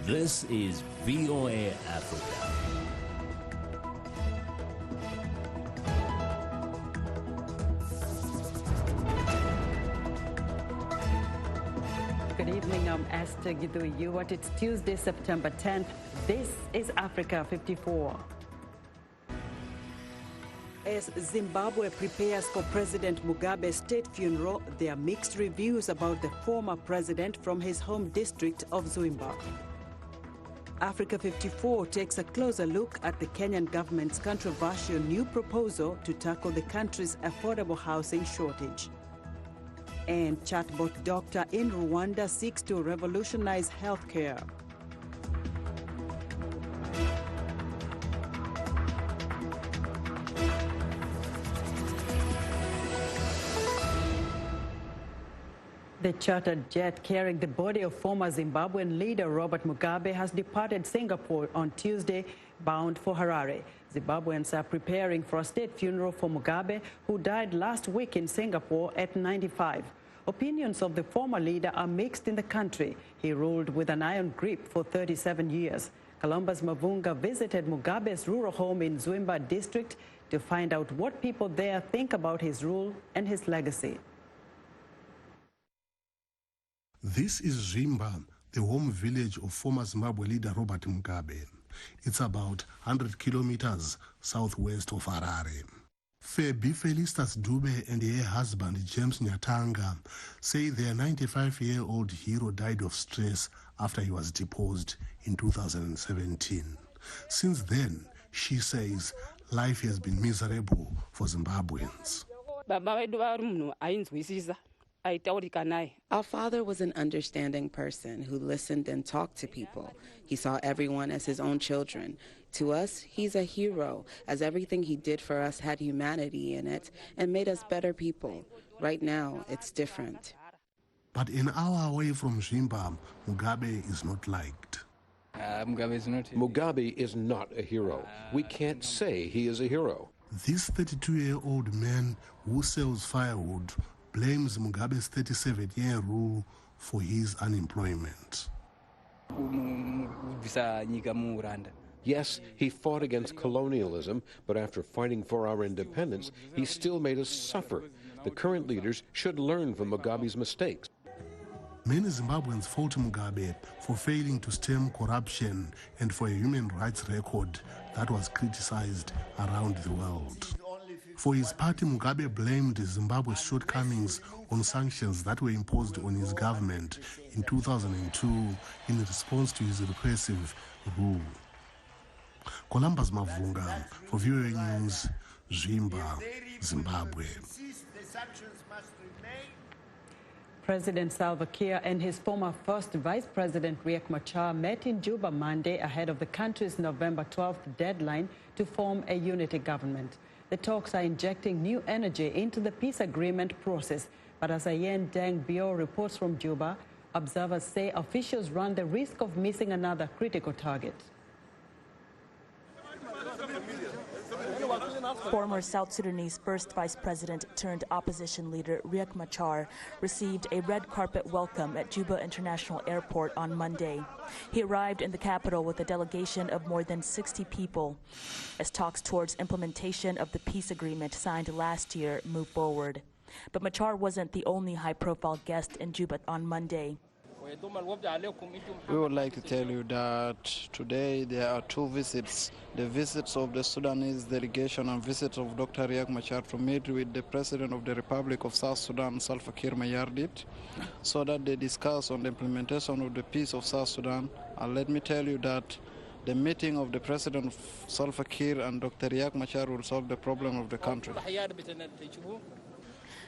This is VOA Africa. Good evening, I'm Esther Gidhu. It's Tuesday, September 10th. This is Africa 54. As Zimbabwe prepares for President Mugabe's state funeral, there are mixed reviews about the former president from his home district of Zwimba. Africa 54 takes a closer look at the Kenyan government's controversial new proposal to tackle the country's affordable housing shortage. And chatbot doctor in Rwanda seeks to revolutionize healthcare. The chartered jet carrying the body of former Zimbabwean leader Robert Mugabe has departed Singapore on Tuesday, bound for Harare. Zimbabweans are preparing for a state funeral for Mugabe, who died last week in Singapore at 95. Opinions of the former leader are mixed in the country. He ruled with an iron grip for 37 years. Columbus Mavunga visited Mugabe's rural home in Zwimba district to find out what people there think about his rule and his legacy. This is Zwimba, the home village of former Zimbabwe leader Robert Mugabe. It's about 100 kilometers southwest of Harare. Febi Felicitas Dube and her husband James Nyatanga say their 95-year-old hero died of stress after he was deposed in 2017. Since then, she says, life has been miserable for Zimbabweans. Our father was an understanding person who listened and talked to people. He saw everyone as his own children. To us, he's a hero, as everything he did for us had humanity in it and made us better people. Right now, it's different. But an hour away from Zwimba, Mugabe is not liked. Mugabe is not a hero. We can't say he is a hero. This 32-year-old man who sells firewood blames Mugabe's 37-year rule for his unemployment. Yes, he fought against colonialism, but after fighting for our independence, he still made us suffer. The current leaders should learn from Mugabe's mistakes. Many Zimbabweans fault Mugabe for failing to stem corruption and for a human rights record that was criticized around the world. For his party, Mugabe blamed Zimbabwe's shortcomings on sanctions that were imposed on his government in 2002 in response to his repressive rule. Columbus Mavunga for VOA News, Zwimba, Zimbabwe. President Salva Kiir and his former first Vice President Riek Machar met in Juba Monday ahead of the country's November 12th deadline to form a unity government. The talks are injecting new energy into the peace agreement process. But as Ayen Deng Bio reports from Juba, observers say officials run the risk of missing another critical target. Former South Sudanese first vice president turned opposition leader Riek Machar received a red carpet welcome at Juba International Airport on Monday. He arrived in the capital with a delegation of more than 60 people as talks towards implementation of the peace agreement signed last year move forward. But Machar wasn't the only high-profile guest in Juba on Monday. We would like to tell you that today there are two visits. The visits of the Sudanese delegation and visits of Dr. Riek Machar to meet with the President of the Republic of South Sudan, Salva Kiir Mayardit, so that they discuss on the implementation of the peace of South Sudan. And let me tell you that the meeting of the President of Salva Kiir and Dr. Riek Machar will solve the problem of the country.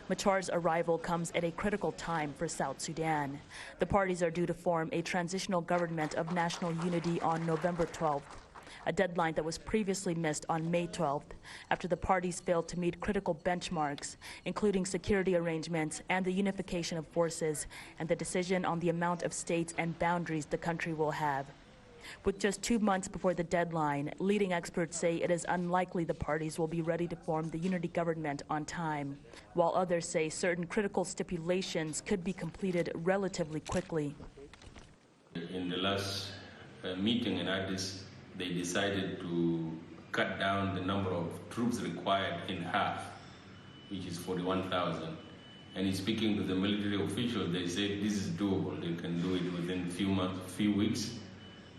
Machar's arrival comes at a critical time for South Sudan. The parties are due to form a transitional government of national unity on November 12th, a deadline that was previously missed on May 12th after the parties failed to meet critical benchmarks, including security arrangements and the unification of forces and the decision on the amount of states and boundaries the country will have. With just 2 months before the deadline, leading experts say it is unlikely the parties will be ready to form the unity government on time, while others say certain critical stipulations could be completed relatively quickly. In the last meeting in Addis, they decided to cut down the number of troops required in half, which is 41,000. And in speaking to the military officials, they said this is doable. They can do it within few weeks,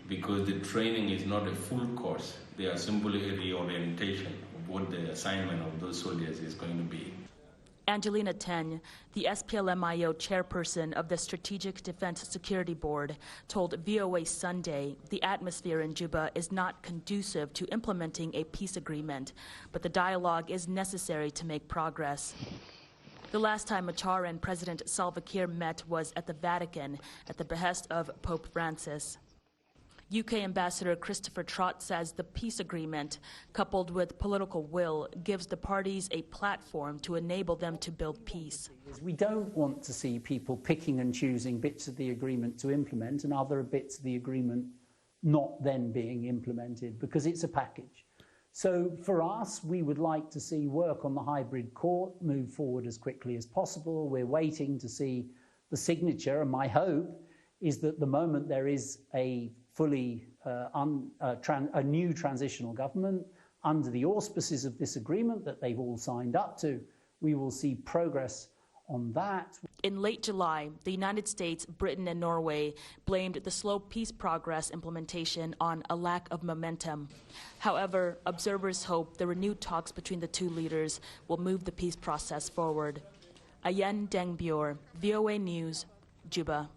because the training is not a full course. They are simply a reorientation of what the assignment of those soldiers is going to be. Angelina Ten, the SPLM-IO chairperson of the Strategic Defense Security Board, told VOA Sunday the atmosphere in Juba is not conducive to implementing a peace agreement, but the dialogue is necessary to make progress. The last time Machar and President Salva Kiir met was at the Vatican at the behest of Pope Francis. UK Ambassador Christopher Trott says the peace agreement, coupled with political will, gives the parties a platform to enable them to build peace. We don't want to see people picking and choosing bits of the agreement to implement and other bits of the agreement not then being implemented, because it's a package. So for us, we would like to see work on the hybrid court move forward as quickly as possible. We're waiting to see the signature, and my hope is that the moment there is a fully a new transitional government under the auspices of this agreement that they've all signed up to, we will see progress on that. In late July, the United States, Britain, and Norway blamed the slow peace progress implementation on a lack of momentum. However, observers hope the renewed talks between the two leaders will move the peace process forward. Ayen Dengbior, VOA News, Juba.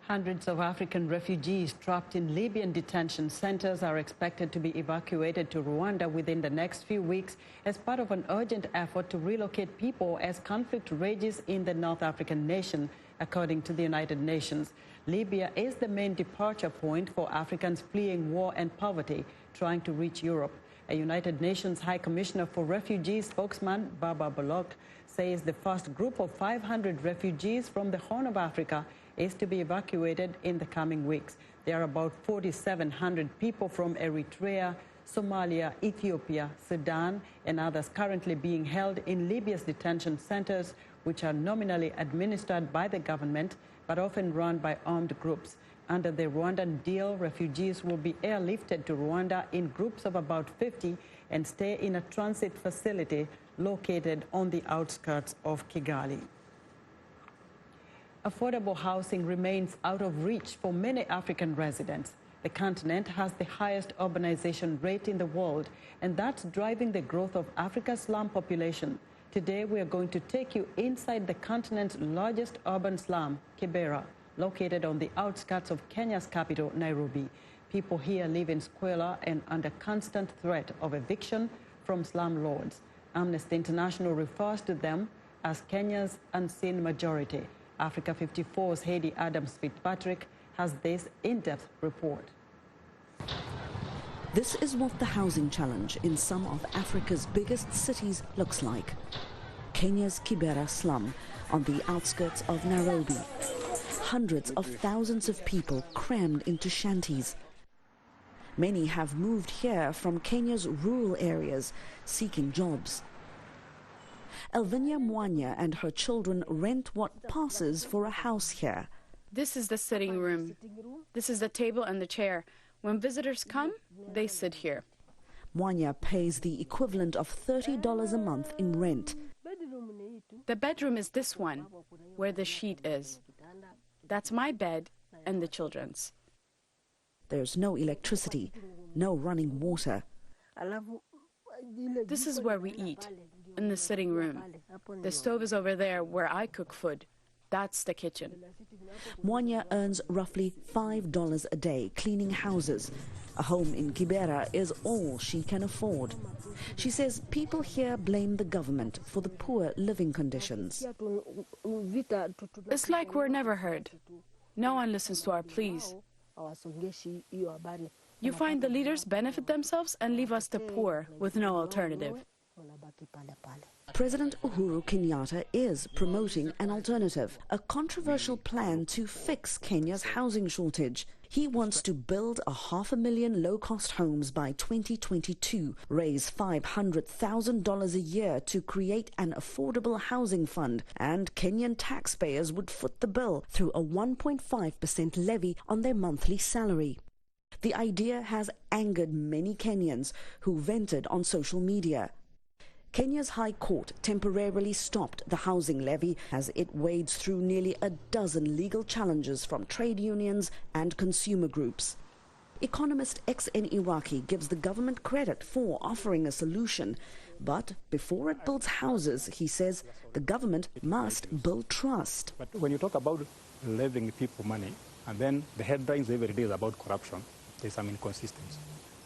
Hundreds of African refugees trapped in Libyan detention centers are expected to be evacuated to Rwanda within the next few weeks as part of an urgent effort to relocate people as conflict rages in the North African nation, according to the United Nations. Libya is the main departure point for Africans fleeing war and poverty, trying to reach Europe. A United Nations High Commissioner for Refugees spokesman, Baba Bullock, says the first group of 500 refugees from the Horn of Africa is to be evacuated in the coming weeks. There are about 4,700 people from Eritrea, Somalia, Ethiopia, Sudan, and others currently being held in Libya's detention centers, which are nominally administered by the government, but often run by armed groups. Under the Rwandan deal, refugees will be airlifted to Rwanda in groups of about 50 and stay in a transit facility located on the outskirts of Kigali. Affordable housing remains out of reach for many African residents. The continent has the highest urbanization rate in the world, and that's driving the growth of Africa's slum population. Today, we are going to take you inside the continent's largest urban slum, Kibera, located on the outskirts of Kenya's capital, Nairobi. People here live in squalor and under constant threat of eviction from slum lords. Amnesty International refers to them as Kenya's unseen majority. Africa 54's Heidi Adams-Fitzpatrick has this in-depth report. This is what the housing challenge in some of Africa's biggest cities looks like. Kenya's Kibera slum on the outskirts of Nairobi. Hundreds of thousands of people crammed into shanties. Many have moved here from Kenya's rural areas seeking jobs. Elvinia Mwanya and her children rent what passes for a house here. This is the sitting room. This is the table and the chair. When visitors come, they sit here. Mwanya pays the equivalent of $30 a month in rent. The bedroom is this one, where the sheet is. That's my bed and the children's. There's no electricity, no running water. This is where we eat, in the sitting room. The stove is over there where I cook food. That's the kitchen. Mwanya earns roughly $5 a day cleaning houses. A home in Kibera is all she can afford. She says people here blame the government for the poor living conditions. It's like we're never heard. No one listens to our pleas. You find the leaders benefit themselves and leave us the poor with no alternative. President Uhuru Kenyatta is promoting an alternative, a controversial plan to fix Kenya's housing shortage. He wants to build 500,000 low-cost homes by 2022, raise $500,000 a year to create an affordable housing fund, and Kenyan taxpayers would foot the bill through a 1.5% levy on their monthly salary. The idea has angered many Kenyans who vented on social media. Kenya's High Court temporarily stopped the housing levy as it wades through nearly a dozen legal challenges from trade unions and consumer groups. Economist XN Iraqi gives the government credit for offering a solution, but before it builds houses, he says the government must build trust. But when you talk about levying people money, and then the headlines every day is about corruption, there's some inconsistency.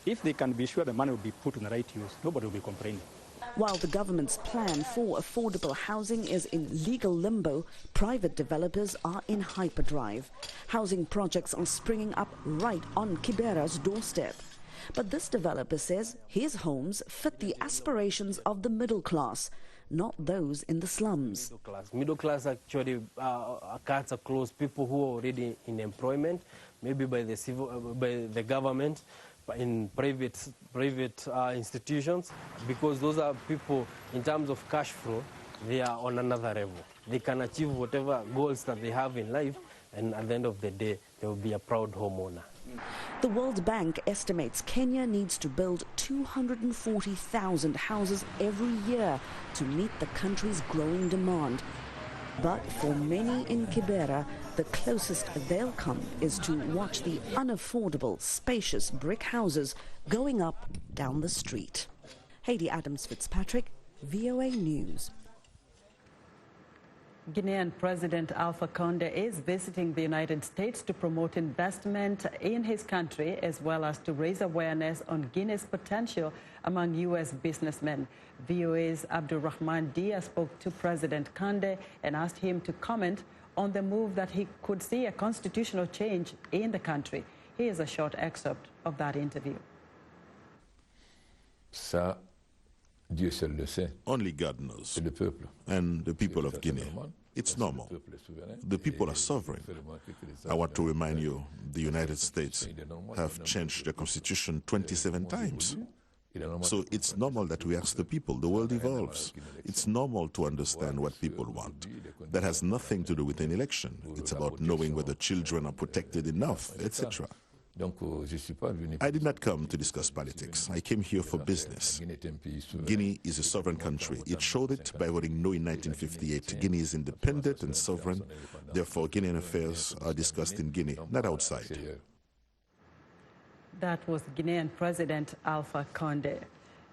If they can be sure the money will be put in the right use, nobody will be complaining. While the government's plan for affordable housing is in legal limbo, private developers are in hyperdrive. Housing projects are springing up right on Kibera's doorstep. But this developer says his homes fit the aspirations of the middle class, not those in the slums. Middle class actually cuts across people who are already in employment, maybe by the government, in private institutions, because those are people, in terms of cash flow, they are on another level. They can achieve whatever goals that they have in life, and at the end of the day, they will be a proud homeowner. The World Bank estimates Kenya needs to build 240,000 houses every year to meet the country's growing demand. But for many in Kibera, the closest they'll come is to watch the unaffordable, spacious brick houses going up down the street. Hayley Adams-Fitzpatrick, VOA News. Guinean President Alpha Condé is visiting the United States to promote investment in his country, as well as to raise awareness on Guinea's potential among U.S. businessmen. VOA's Abdulrahman Dia spoke to President Condé and asked him to comment on the move that he could see a constitutional change in the country. Here's a short excerpt of that interview. Ça, Dieu seul le sait. Only God knows. And the people of Guinea. It's normal. The people are sovereign. I want to remind you, the United States have changed the constitution 27 times. So it's normal that we ask the people. The world evolves. It's normal to understand what people want. That has nothing to do with an election. It's about knowing whether children are protected enough, etc. I did not come to discuss politics. I came here for business. Guinea is a sovereign country. It showed it by voting no in 1958. Guinea is independent and sovereign. Therefore, Guinean affairs are discussed in Guinea, not outside. That was Guinean President Alpha Condé.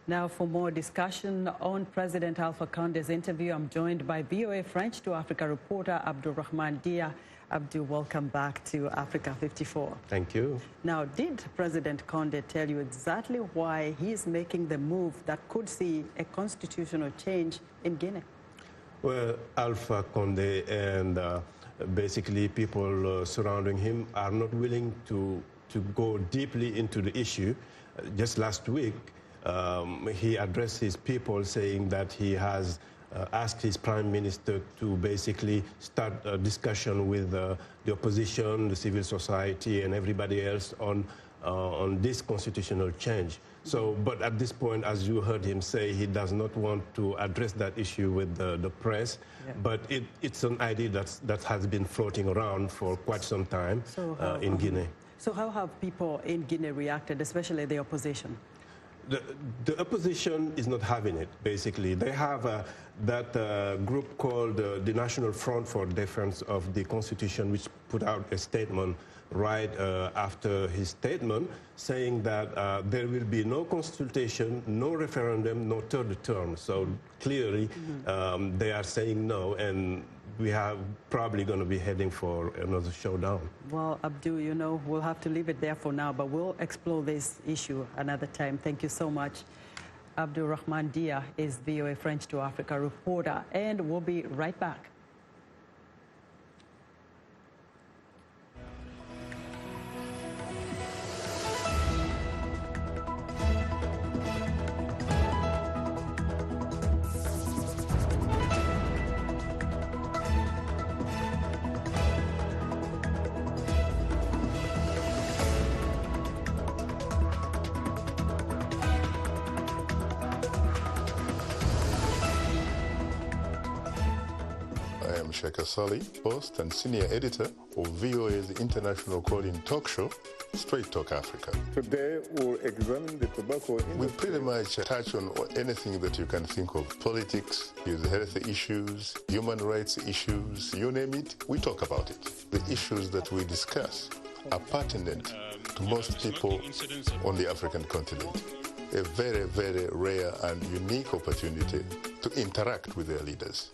Now, for more discussion on President Alpha Condé's interview, I'm joined by VOA French to Africa reporter Abdulrahman Dia. Abdul, welcome back to Africa 54. Thank you. Now, did President Condé tell you exactly why he is making the move that could see a constitutional change in Guinea? Well, Alpha Condé and basically people surrounding him are not willing to go deeply into the issue. Just last week, he addressed his people saying that he has asked his prime minister to basically start a discussion with the opposition, the civil society, and everybody else on this constitutional change. So, but at this point, as you heard him say, he does not want to address that issue with the press. Yeah. But it's an idea that has been floating around for quite some time in Guinea. So how have people in Guinea reacted, especially the opposition? The opposition is not having it, basically. They have that group called the National Front for Defense of the Constitution, which put out a statement right after his statement, saying that there will be no consultation, no referendum, no third term. So clearly, they are saying no, and we are probably going to be heading for another showdown. Well, Abdul, you know, we'll have to leave it there for now, but we'll explore this issue another time. Thank you so much. Abdulrahman Dia is VOA French to Africa reporter, and we'll be right back. Sheikh Asali, host and senior editor of VOA's international call-in talk show, Straight Talk Africa. Today we'll examine the tobacco industry. We pretty much touch on anything that you can think of. Politics, health issues, human rights issues, you name it, we talk about it. The issues that we discuss are pertinent to most people on the African continent. A very, very rare and unique opportunity to interact with their leaders.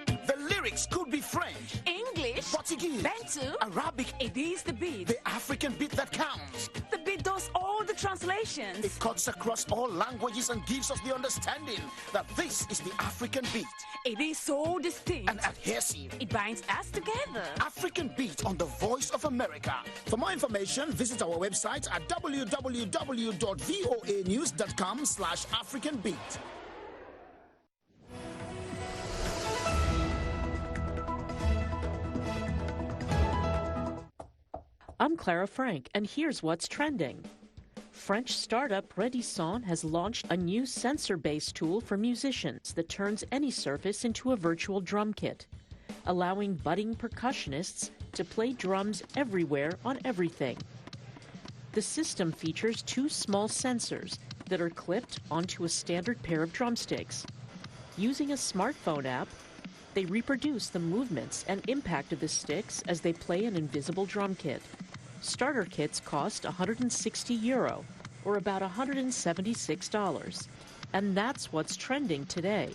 The lyrics could be French, English, Portuguese, Bantu, Arabic. It is the beat. The African beat that counts. The beat does all the translations. It cuts across all languages and gives us the understanding that this is the African beat. It is so distinct and adhesive. It binds us together. African Beat on the Voice of America. For more information, visit our website at www.voanews.com/AfricanBeat. I'm Clara Frank, and here's what's trending. French startup Redison has launched a new sensor-based tool for musicians that turns any surface into a virtual drum kit, allowing budding percussionists to play drums everywhere on everything. The system features two small sensors that are clipped onto a standard pair of drumsticks. Using a smartphone app, they reproduce the movements and impact of the sticks as they play an invisible drum kit. Starter kits cost €160, or about $176. And that's what's trending today.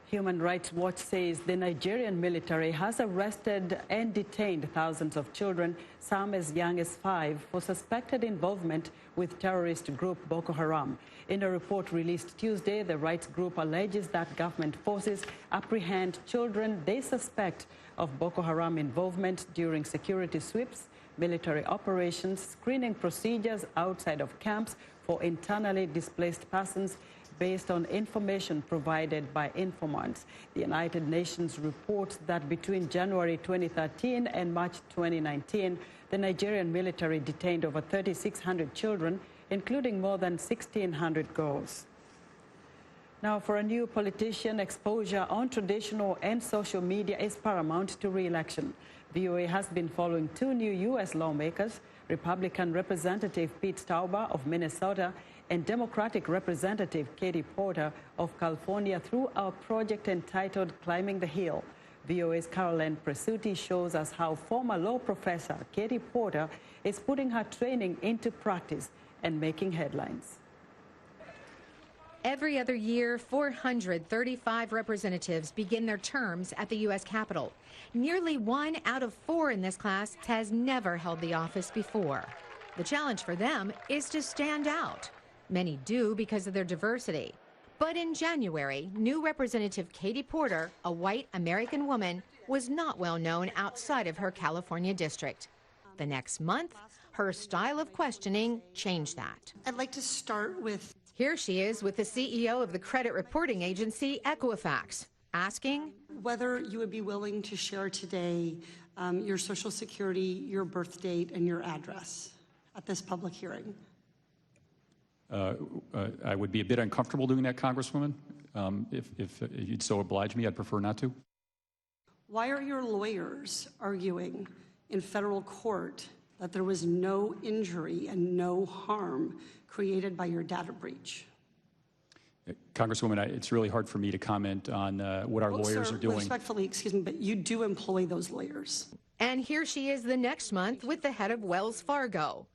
Human Rights Watch says the Nigerian military has arrested and detained thousands of children, some as young as 5, for suspected involvement with terrorist group Boko Haram. In a report released Tuesday, the rights group alleges that government forces apprehend children they suspect of Boko Haram involvement during security sweeps, military operations, screening procedures outside of camps for internally displaced persons, based on information provided by informants. The United Nations reports that between January 2013 and March 2019, the Nigerian military detained over 3,600 children, including more than 1,600 girls. Now, for a new politician, exposure on traditional and social media is paramount to re-election. VOA has been following two new U.S. lawmakers, Republican Representative Pete Stauber of Minnesota and Democratic Representative Katie Porter of California, through our project entitled Climbing the Hill. VOA's Caroline Presutti shows us how former law professor Katie Porter is putting her training into practice and making headlines. Every other year, 435 representatives begin their terms at the U.S. Capitol. Nearly 1 out of 4 in this class has never held the office before. The challenge for them is to stand out. Many do because of their diversity. But in January, new Representative Katie Porter, a white American woman, was not well known outside of her California district. The next month, her style of questioning changed that. I'd like to start with... Here she is with the CEO of the credit reporting agency Equifax, asking whether you would be willing to share today your Social Security, your birth date, and your address at this public hearing. I would be a bit uncomfortable doing that, Congresswoman. If you'd so oblige me, I'd prefer not to. Why are your lawyers arguing in federal court that there was no injury and no harm created by your data breach? Congresswoman, it's really hard for me to comment on what our lawyers are doing. Respectfully, excuse me, but you do employ those lawyers. And here she is the next month with the head of Wells Fargo.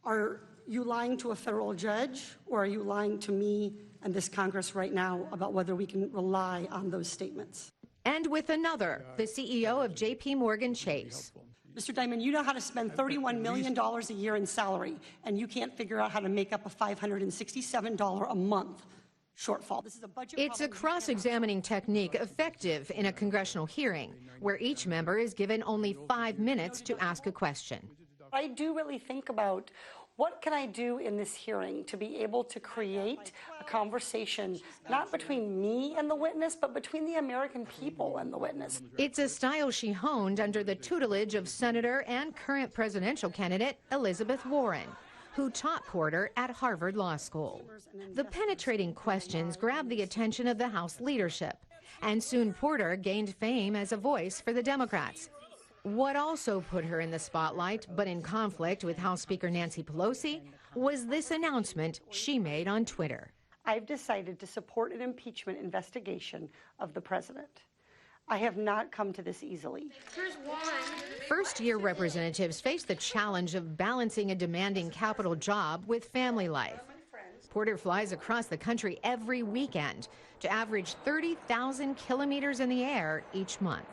Are you lying to a federal judge, or are you lying to me and this Congress right now about whether we can rely on those statements? And with another, the CEO of J.P. Morgan Chase. Mr. Diamond, you know how to spend $31 million a year in salary, and you can't figure out how to make up a $567 a month shortfall. This is a budget. It's a cross-examining technique effective in a congressional hearing, where each member is given only 5 minutes to ask a question. I do really think about what can I do in this hearing to be able to create a conversation, not between me and the witness, but between the American people and the witness. It's a style she honed under the tutelage of Senator and current presidential candidate Elizabeth Warren, who taught Porter at Harvard Law School. The penetrating questions grabbed the attention of the House leadership, and soon Porter gained fame as a voice for the Democrats. What also put her in the spotlight, but in conflict with House Speaker Nancy Pelosi, was this announcement she made on Twitter. I've decided to support an impeachment investigation of the president. I have not come to this easily. First-year representatives face the challenge of balancing a demanding Capitol job with family life. Porter flies across the country every weekend to average 30,000 kilometers in the air each month.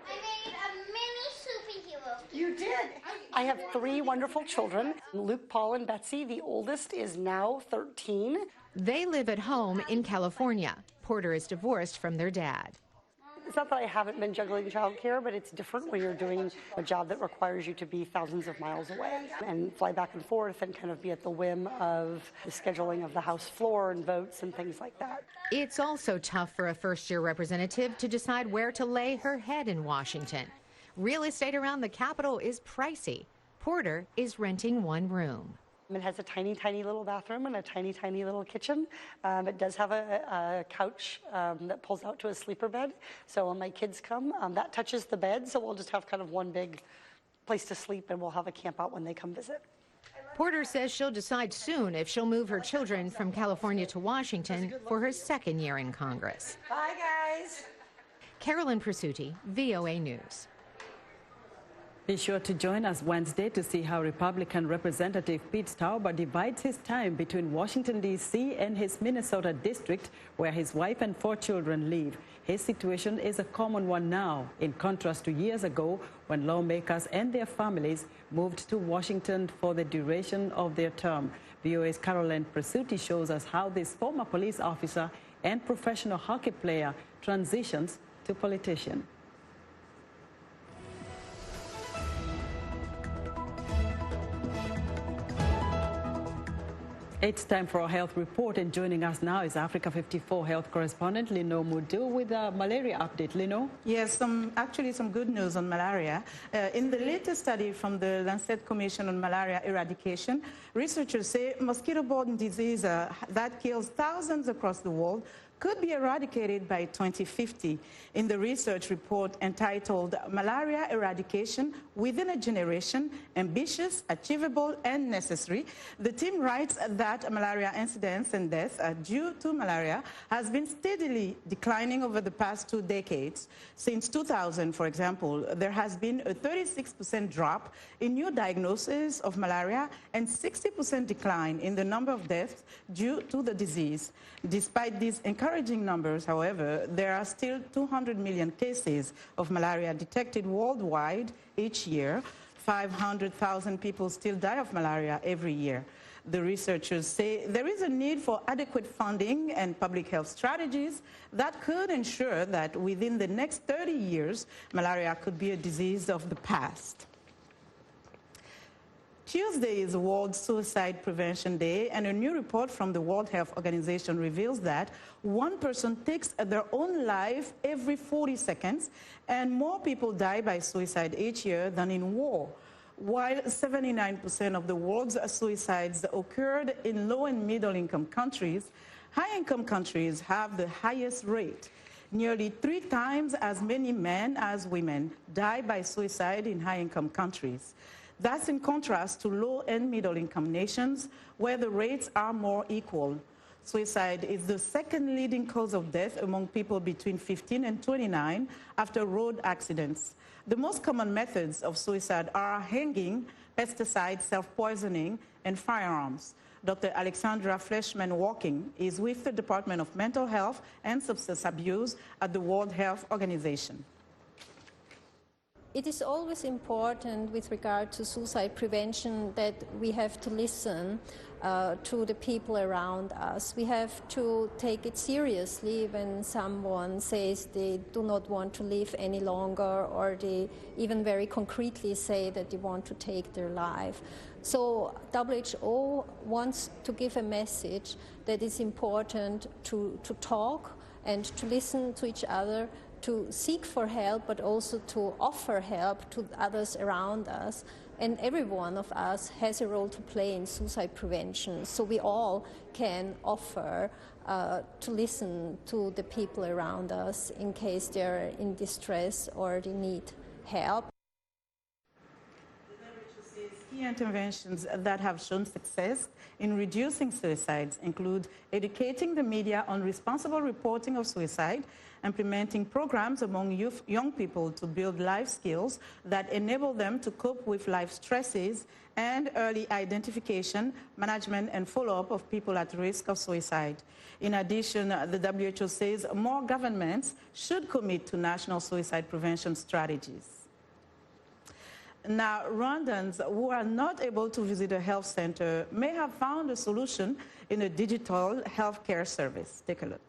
I made a mini superhero. You did. I have 3 wonderful children, Luke, Paul, and Betsy. The oldest is now 13. They live at home in California. Porter is divorced from their dad. It's not that I haven't been juggling childcare, but it's different when you're doing a job that requires you to be thousands of miles away and fly back and forth and kind of be at the whim of the scheduling of the House floor and votes and things like that. It's also tough for a first-year representative to decide where to lay her head in Washington. Real estate around the Capitol is pricey. Porter is renting one room. It has a tiny, tiny little bathroom and a tiny, tiny little kitchen. It does have a couch that pulls out to a sleeper bed. So when my kids come, that touches the bed. So we'll just have kind of one big place to sleep, and we'll have a camp out when they come visit. Porter says she'll decide soon if she'll move her children from California to Washington for her second year in Congress. Bye, guys. Carolyn Presutti, VOA News. Be sure to join us Wednesday to see how Republican Representative Pete Stauber divides his time between Washington, D.C. and his Minnesota district, where his wife and 4 children live. His situation is a common one now, in contrast to years ago when lawmakers and their families moved to Washington for the duration of their term. VOA's Carolyn Presutti shows us how this former police officer and professional hockey player transitions to politician. It's time for our health report, and joining us now is Africa 54 health correspondent Lino Mudu with a malaria update. Lino? Yes, actually some good news on malaria. In the latest study from the Lancet Commission on Malaria Eradication, researchers say mosquito-borne disease that kills thousands across the world could be eradicated by 2050. In the research report entitled Malaria Eradication Within a Generation, Ambitious, Achievable, and Necessary, the team writes that malaria incidence and death due to malaria has been steadily declining over the past 2 decades. Since 2000, for example, there has been a 36% drop in new diagnoses of malaria and 60% decline in the number of deaths due to the disease. Despite these encouraging numbers, however, there are still 200 million cases of malaria detected worldwide each year. 500,000 people still die of malaria every year. The researchers say there is a need for adequate funding and public health strategies that could ensure that within the next 30 years, malaria could be a disease of the past. Tuesday is World Suicide Prevention Day, and a new report from the World Health Organization reveals that 1 person takes their own life every 40 seconds, and more people die by suicide each year than in war. While 79% of the world's suicides occurred in low and middle-income countries, high-income countries have the highest rate. Nearly 3 times as many men as women die by suicide in high-income countries. That's in contrast to low and middle-income nations, where the rates are more equal. Suicide is the second leading cause of death among people between 15 and 29 after road accidents. The most common methods of suicide are hanging, pesticide, self-poisoning, and firearms. Dr. Alexandra Fleischman-Walking is with the Department of Mental Health and Substance Abuse at the World Health Organization. It is always important with regard to suicide prevention that we have to listen to the people around us. We have to take it seriously when someone says they do not want to live any longer, or they even very concretely say that they want to take their life. So WHO wants to give a message that it's important to talk and to listen to each other, to seek for help, but also to offer help to others around us. And every one of us has a role to play in suicide prevention, so we all can offer to listen to the people around us in case they're in distress or they need help. Key interventions that have shown success in reducing suicides include educating the media on responsible reporting of suicide, implementing programs among young people to build life skills that enable them to cope with life stresses, and early identification, management, and follow-up of people at risk of suicide. In addition, the WHO says more governments should commit to national suicide prevention strategies. Now, Rwandans who are not able to visit a health center may have found a solution in a digital healthcare service. Take a look.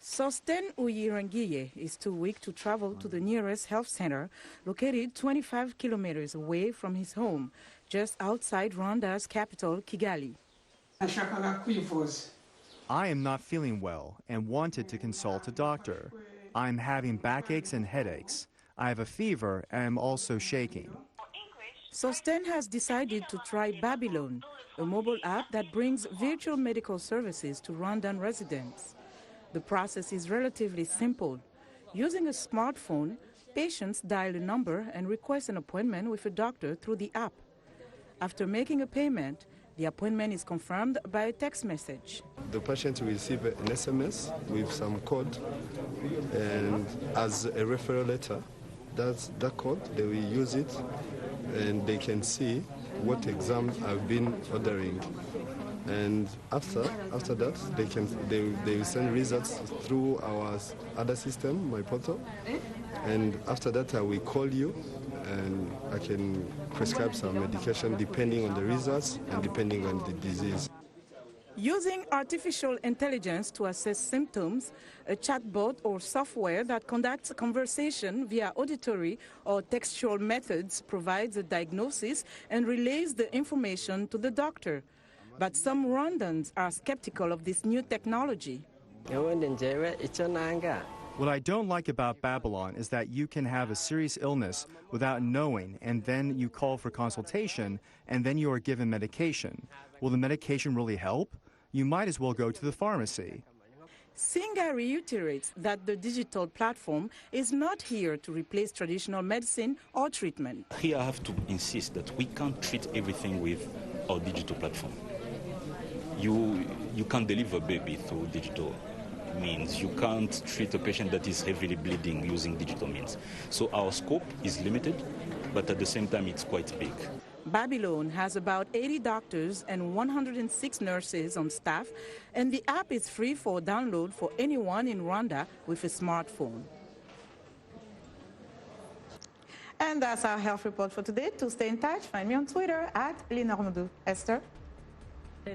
Sosten Uyirangiye is too weak to travel to the nearest health center, located 25 kilometers away from his home, just outside Rwanda's capital, Kigali. I am not feeling well and wanted to consult a doctor. I'm having backaches and headaches. I have a fever and I'm also shaking. Sosten has decided to try Babylon, a mobile app that brings virtual medical services to Rwandan residents. The process is relatively simple. Using a smartphone, patients dial a number and request an appointment with a doctor through the app. After making a payment, the appointment is confirmed by a text message. The patient will receive an SMS with some code, and as a referral letter, that's that code, they will use it, and they can see what exams I've been ordering. And after that, they will send results through our other system, my portal. And after that, I will call you, and I can prescribe some medication depending on the results and depending on the disease. Using artificial intelligence to assess symptoms, a chatbot or software that conducts a conversation via auditory or textual methods provides a diagnosis and relays the information to the doctor. But some Rwandans are skeptical of this new technology. What I don't like about Babylon is that you can have a serious illness without knowing, and then you call for consultation, and then you are given medication. Will the medication really help? You might as well go to the pharmacy. Singa reiterates that the digital platform is not here to replace traditional medicine or treatment. Here I have to insist that we can't treat everything with our digital platform. You can't deliver a baby through digital means. You can't treat a patient that is heavily bleeding using digital means. So our scope is limited, but at the same time it's quite big. Babylon has about 80 doctors and 106 nurses on staff, and the app is free for download for anyone in Rwanda with a smartphone. And that's our health report for today. To stay in touch, find me on Twitter @Linormandou. Esther?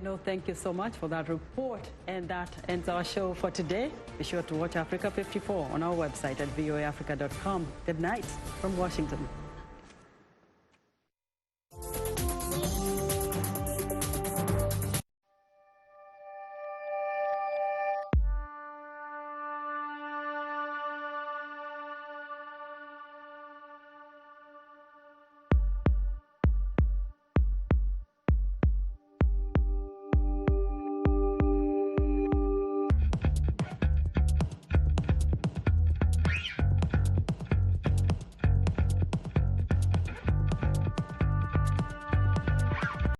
No, thank you so much for that report. And that ends our show for today. Be sure to watch Africa 54 on our website at voaafrica.com. Good night from Washington.